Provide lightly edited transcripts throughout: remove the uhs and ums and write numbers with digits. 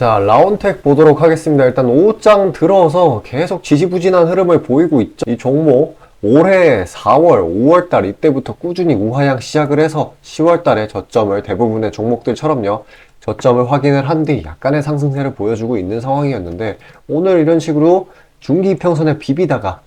자, 라운텍 보도록 하겠습니다. 일단 5장 들어서 계속 지지부진한 흐름을 보이고 있죠. 이 종목 올해 4월, 5월달 이때부터 꾸준히 우하향 시작을 해서 10월달에 저점을 대부분의 종목들처럼요. 저점을 확인을 한 뒤 약간의 상승세를 보여주고 있는 상황이었는데 오늘 이런 식으로 중기 이평선에 비비다가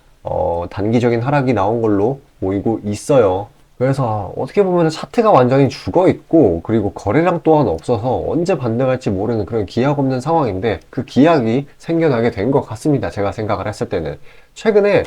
단기적인 하락이 나온 걸로 보이고 있어요. 그래서 어떻게 보면 차트가 완전히 죽어 있고 그리고 거래량 또한 없어서 언제 반등할지 모르는 그런 기약 없는 상황인데 그 기약이 생겨나게 된 것 같습니다. 제가 생각을 했을 때는 최근에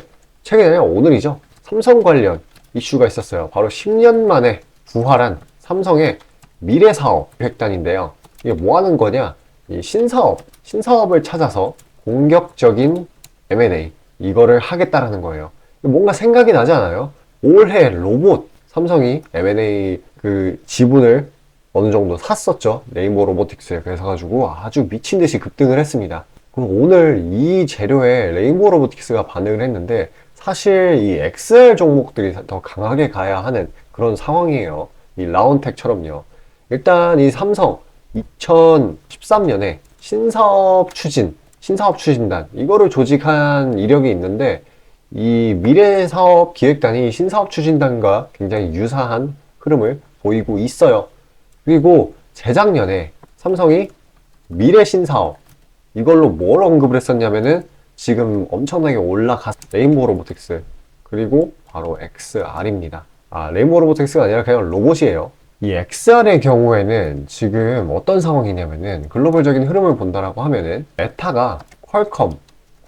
오늘이죠. 삼성 관련 이슈가 있었어요. 바로 10년 만에 부활한 삼성의 미래사업 계획단인데요. 이게 뭐 하는 거냐? 이 신사업을 찾아서 공격적인 M&A 이거를 하겠다라는 거예요. 뭔가 생각이 나지 않아요? 올해 로봇 삼성이 M&A 그 지분을 어느 정도 샀었죠. 네이버 로보틱스에. 그래서 가지고 아주 미친 듯이 급등을 했습니다. 그럼 오늘 이 재료에 레인보우 로보틱스가 반응을 했는데 사실 이 XR 종목들이 더 강하게 가야 하는 그런 상황이에요. 이 라운텍처럼요. 일단 이 삼성 2013년에 신사업 추진단 이거를 조직한 이력이 있는데 이 미래사업 기획단이 신사업 추진단과 굉장히 유사한 흐름을 보이고 있어요. 그리고 재작년에 삼성이 미래신사업 이걸로 뭘 언급을 했었냐면은 지금 엄청나게 올라간 레인보우 로보틱스 그리고 바로 XR입니다. 레인보우 로보틱스가 아니라 그냥 로봇이에요. 이 XR의 경우에는 지금 어떤 상황이냐면은 글로벌적인 흐름을 본다라고 하면은 메타가 퀄컴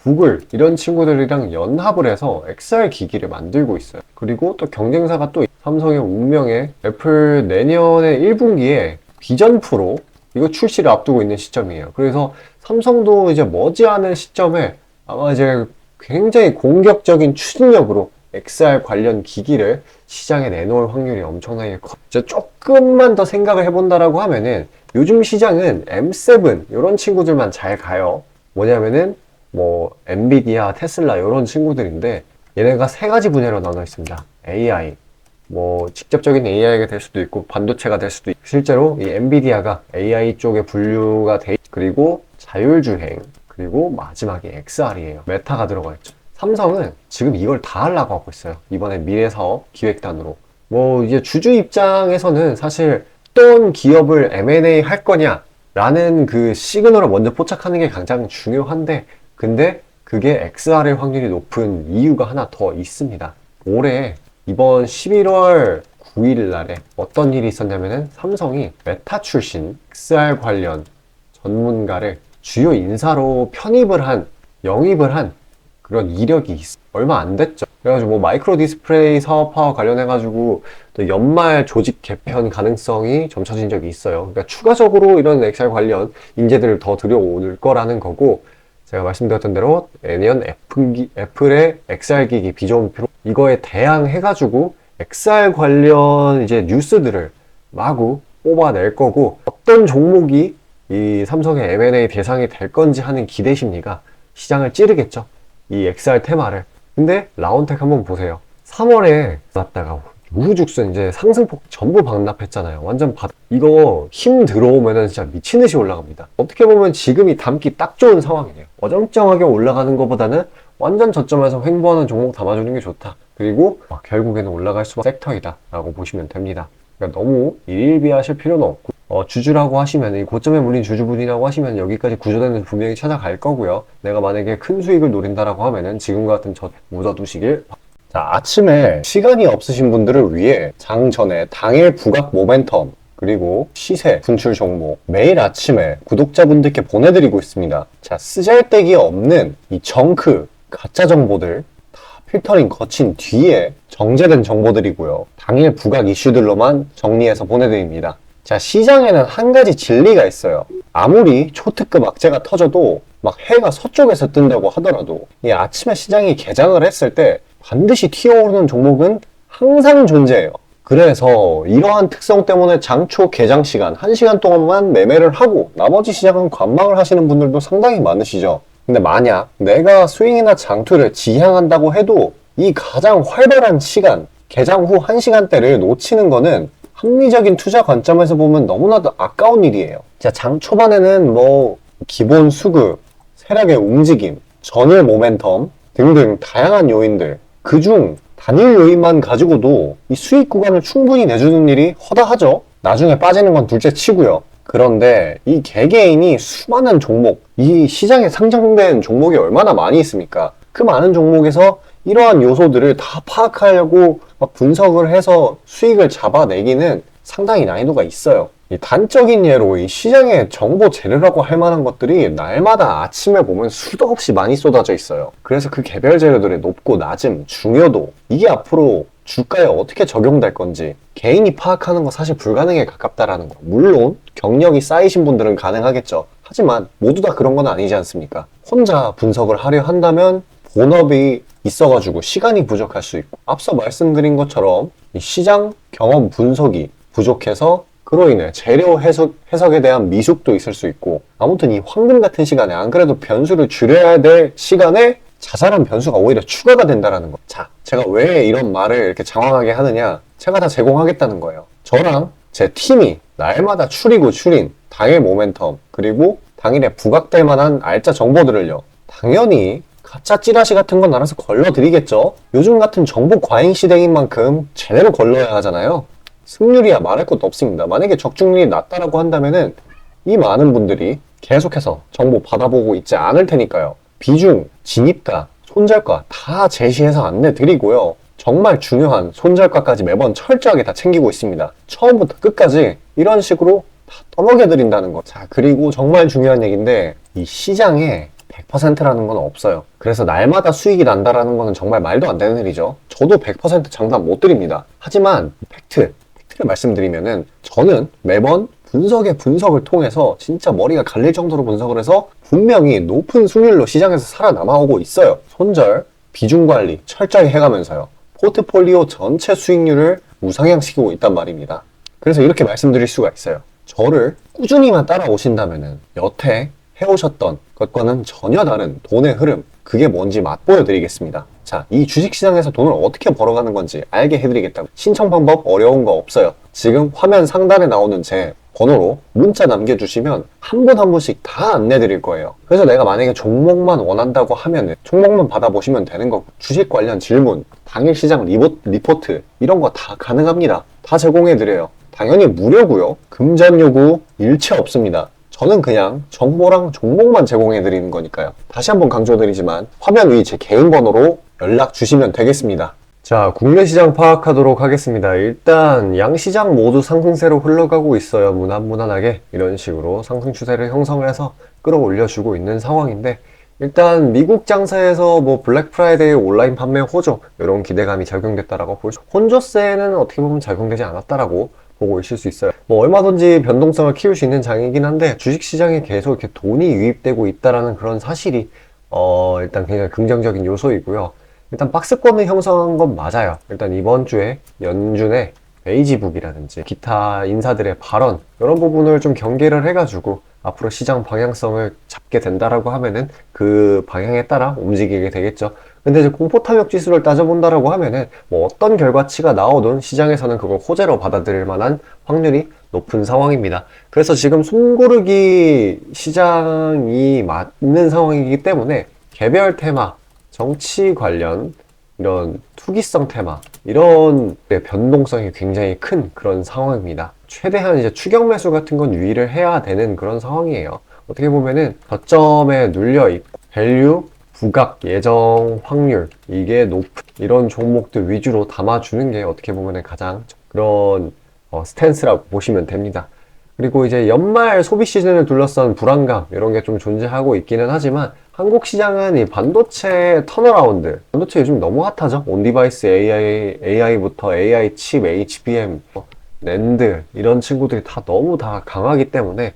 구글 이런 친구들이랑 연합을 해서 XR 기기를 만들고 있어요. 그리고 또 경쟁사가 또 삼성의 운명의 애플 내년에 1분기에 비전 프로 이거 출시를 앞두고 있는 시점이에요. 그래서 삼성도 이제 머지않은 시점에 아마 이제 굉장히 공격적인 추진력으로 XR 관련 기기를 시장에 내놓을 확률이 엄청나게 커. 이제 조금만 더 생각을 해본다라고 하면은 요즘 시장은 M7 이런 친구들만 잘 가요. 뭐냐면은 뭐 엔비디아, 테슬라 이런 친구들인데 얘네가 세 가지 분야로 나눠 있습니다. AI, 뭐 직접적인 AI가 될 수도 있고 반도체가 될 수도 있고 실제로 이 엔비디아가 AI 쪽에 분류가 돼 그리고 자율주행 그리고 마지막에 XR이에요. 메타가 들어가 있죠. 삼성은 지금 이걸 다 하려고 하고 있어요. 이번에 미래사업 기획단으로. 뭐 이제 주주 입장에서는 사실 어떤 기업을 M&A 할 거냐 라는 그 시그널을 먼저 포착하는 게 가장 중요한데 근데 그게 XR의 확률이 높은 이유가 하나 더 있습니다. 올해 이번 11월 9일 날에 어떤 일이 있었냐면은 삼성이 메타 출신 XR 관련 전문가를 주요 인사로 영입을 한 그런 이력이 있어요. 얼마 안 됐죠. 그래가지고 뭐 마이크로 디스플레이 사업화와 관련해가지고 또 연말 조직 개편 가능성이 점쳐진 적이 있어요. 그러니까 추가적으로 이런 XR 관련 인재들을 더 들여올 거라는 거고 제가 말씀드렸던 대로 내년 애플의 XR 기기 비전 프로 이거에 대항해가지고 XR 관련 이제 뉴스들을 마구 뽑아낼 거고 어떤 종목이 이 삼성의 M&A 대상이 될 건지 하는 기대 심리가 시장을 찌르겠죠. 이 XR 테마를. 근데 라운텍 한번 보세요. 3월에 났다가 우후죽순 이제 상승폭 전부 반납했잖아요. 완전 이거 힘 들어오면은 진짜 미친 듯이 올라갑니다. 어떻게 보면 지금이 담기 딱 좋은 상황이에요. 어정쩡하게 올라가는 것보다는 완전 저점에서 횡보하는 종목 담아주는 게 좋다. 그리고 결국에는 올라갈 수밖에 섹터이다 라고 보시면 됩니다. 그러니까 너무 일일비하실 필요는 없고 주주라고 하시면 이 고점에 물린 주주분이라고 하시면 여기까지 구조되는 분명히 찾아갈 거고요. 내가 만약에 큰 수익을 노린다라고 하면은 지금과 같은 묻어두시길. 자, 아침에 시간이 없으신 분들을 위해 장 전에 당일 부각 모멘텀 그리고 시세 분출 종목 매일 아침에 구독자분들께 보내드리고 있습니다. 자, 쓰잘데기 없는 이 정크 가짜 정보들 다 필터링 거친 뒤에 정제된 정보들이고요. 당일 부각 이슈들로만 정리해서 보내드립니다. 자, 시장에는 한 가지 진리가 있어요. 아무리 초특급 악재가 터져도 막 해가 서쪽에서 뜬다고 하더라도 이 아침에 시장이 개장을 했을 때 반드시 튀어오르는 종목은 항상 존재해요. 그래서 이러한 특성 때문에 장초 개장 시간 1시간 동안만 매매를 하고 나머지 시장은 관망을 하시는 분들도 상당히 많으시죠. 근데 만약 내가 스윙이나 장투를 지향한다고 해도 이 가장 활발한 시간 개장 후 1시간대를 놓치는 거는 합리적인 투자 관점에서 보면 너무나도 아까운 일이에요. 자, 장 초반에는 뭐 기본 수급, 세력의 움직임, 전일 모멘텀 등등 다양한 요인들, 그중 단일 요인만 가지고도 이 수익 구간을 충분히 내주는 일이 허다하죠. 나중에 빠지는 건 둘째 치고요. 그런데 이 개개인이 수많은 종목, 이 시장에 상장된 종목이 얼마나 많이 있습니까? 그 많은 종목에서 이러한 요소들을 다 파악하려고 막 분석을 해서 수익을 잡아내기는 상당히 난이도가 있어요. 이 단적인 예로 이 시장에 정보 재료라고 할 만한 것들이 날마다 아침에 보면 수도 없이 많이 쏟아져 있어요. 그래서 그 개별 재료들의 높고 낮음, 중요도, 이게 앞으로 주가에 어떻게 적용될 건지 개인이 파악하는 거 사실 불가능에 가깝다라는 거. 물론 경력이 쌓이신 분들은 가능하겠죠. 하지만 모두 다 그런 건 아니지 않습니까? 혼자 분석을 하려 한다면 본업이 있어가지고 시간이 부족할 수 있고, 앞서 말씀드린 것처럼 이 시장 경험 분석이 부족해서 그로 인해 재료 해석에 대한 미숙도 있을 수 있고, 아무튼 이 황금 같은 시간에 안 그래도 변수를 줄여야 될 시간에 자잘한 변수가 오히려 추가가 된다는 거. 자, 제가 왜 이런 말을 이렇게 장황하게 하느냐? 제가 다 제공하겠다는 거예요. 저랑 제 팀이 날마다 추리고 추린 당일 모멘텀, 그리고 당일에 부각될 만한 알짜 정보들을요, 당연히 가짜 찌라시 같은 건 알아서 걸러드리겠죠. 요즘 같은 정보 과잉 시대인 만큼 제대로 걸러야 하잖아요. 승률이야 말할 것도 없습니다. 만약에 적중률이 낮다라고 한다면은 이 많은 분들이 계속해서 정보 받아보고 있지 않을 테니까요. 비중, 진입가, 손절가 다 제시해서 안내드리고요. 정말 중요한 손절가까지 매번 철저하게 다 챙기고 있습니다. 처음부터 끝까지 이런 식으로 다 떠먹여드린다는 거. 자, 그리고 정말 중요한 얘기인데, 이 시장에 100%라는 건 없어요. 그래서 날마다 수익이 난다라는 거는 정말 말도 안 되는 일이죠. 저도 100% 장담 못 드립니다. 하지만 팩트를 말씀드리면은, 저는 매번 분석을 통해서 진짜 머리가 갈릴 정도로 분석을 해서 분명히 높은 수익률로 시장에서 살아남아오고 있어요. 손절, 비중 관리 철저히 해가면서요. 포트폴리오 전체 수익률을 우상향시키고 있단 말입니다. 그래서 이렇게 말씀드릴 수가 있어요. 저를 꾸준히만 따라오신다면은 여태 해오셨던 것과는 전혀 다른 돈의 흐름, 그게 뭔지 맛보여 드리겠습니다. 자, 이 주식시장에서 돈을 어떻게 벌어가는 건지 알게 해드리겠다고. 신청 방법 어려운 거 없어요. 지금 화면 상단에 나오는 제 번호로 문자 남겨주시면 한 분 한 분씩 다 안내드릴 거예요. 그래서 내가 만약에 종목만 원한다고 하면은 종목만 받아보시면 되는 거고, 주식 관련 질문, 당일 시장 리포트 이런 거 다 가능합니다. 다 제공해드려요. 당연히 무료고요. 금전 요구 일체 없습니다. 저는 그냥 정보랑 종목만 제공해드리는 거니까요. 다시 한번 강조드리지만 화면 위 제 개인 번호로 연락 주시면 되겠습니다. 자, 국내 시장 파악하도록 하겠습니다. 일단 양시장 모두 상승세로 흘러가고 있어요. 무난무난하게 이런 식으로 상승 추세를 형성을 해서 끌어올려주고 있는 상황인데, 일단 미국 장사에서 뭐 블랙 프라이데이 온라인 판매 호조 이런 기대감이 작용됐다라고 볼 수, 혼조세는 어떻게 보면 작용되지 않았다라고 보고 있을 수 있어요. 뭐 얼마든지 변동성을 키울 수 있는 장이긴 한데, 주식시장에 계속 이렇게 돈이 유입되고 있다라는 그런 사실이 일단 굉장히 긍정적인 요소이고요. 일단 박스권을 형성한 건 맞아요. 일단 이번 주에 연준의 베이지북이라든지 기타 인사들의 발언, 이런 부분을 좀 경계를 해가지고 앞으로 시장 방향성을 잡게 된다라고 하면은 그 방향에 따라 움직이게 되겠죠. 근데 이제 공포탐욕 지수를 따져본다라고 하면은 뭐 어떤 결과치가 나오든 시장에서는 그걸 호재로 받아들일 만한 확률이 높은 상황입니다. 그래서 지금 숨고르기 시장이 맞는 상황이기 때문에 개별 테마, 정치 관련 이런 투기성 테마, 이런 변동성이 굉장히 큰 그런 상황입니다. 최대한 이제 추격 매수 같은 건 유의를 해야 되는 그런 상황이에요. 어떻게 보면은 저점에 눌려 있고 밸류, 부각, 예정, 확률, 이게 높은 이런 종목들 위주로 담아주는 게 어떻게 보면은 가장 그런 스탠스라고 보시면 됩니다. 그리고 이제 연말 소비 시즌을 둘러싼 불안감, 이런 게 좀 존재하고 있기는 하지만, 한국 시장은 이 반도체 턴어라운드, 반도체 요즘 너무 핫하죠? 온디바이스 AI부터 AI 칩, HBM, 낸드, 이런 친구들이 다 너무 다 강하기 때문에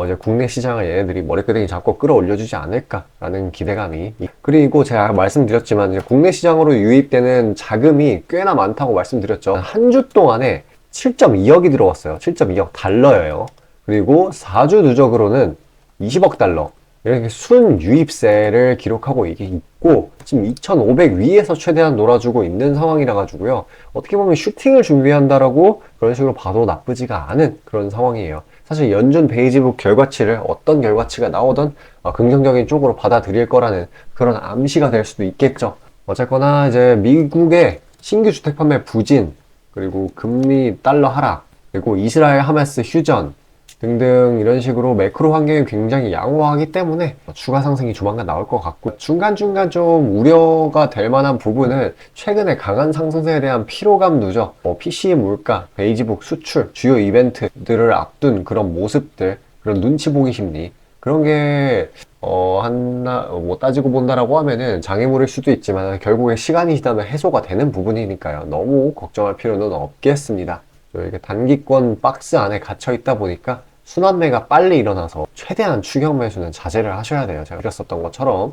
이제 국내 시장을 얘네들이 머리끄댕이 잡고 끌어올려주지 않을까라는 기대감이. 그리고 제가 말씀드렸지만 이제 국내 시장으로 유입되는 자금이 꽤나 많다고 말씀드렸죠. 한 주 동안에 7.2억이 들어왔어요. 7.2억 달러예요. 그리고 4주 누적으로는 20억 달러. 이렇게 순유입세를 기록하고 이게 있고 지금 2,500 위에서 최대한 놀아주고 있는 상황이라 가지고요. 어떻게 보면 슈팅을 준비한다라고 그런 식으로 봐도 나쁘지가 않은 그런 상황이에요. 사실 연준 베이지북 결과치를 어떤 결과치가 나오든 긍정적인 쪽으로 받아들일 거라는 그런 암시가 될 수도 있겠죠. 어쨌거나 이제 미국의 신규 주택 판매 부진, 그리고 금리 달러 하락, 그리고 이스라엘 하마스 휴전 등등 이런 식으로 매크로 환경이 굉장히 양호하기 때문에 추가 상승이 조만간 나올 것 같고, 중간중간 좀 우려가 될 만한 부분은 최근에 강한 상승세에 대한 피로감 누적, PC 물가, 베이지북 수출, 주요 이벤트들을 앞둔 그런 모습들, 그런 눈치 보기 심리, 그런 게 따지고 본다라고 하면은 장애물일 수도 있지만 결국에 시간이 지나면 해소가 되는 부분이니까요. 너무 걱정할 필요는 없겠습니다. 이렇게 단기권 박스 안에 갇혀 있다 보니까 순환매가 빨리 일어나서 최대한 추격 매수는 자제를 하셔야 돼요. 제가 드렸었던 것처럼.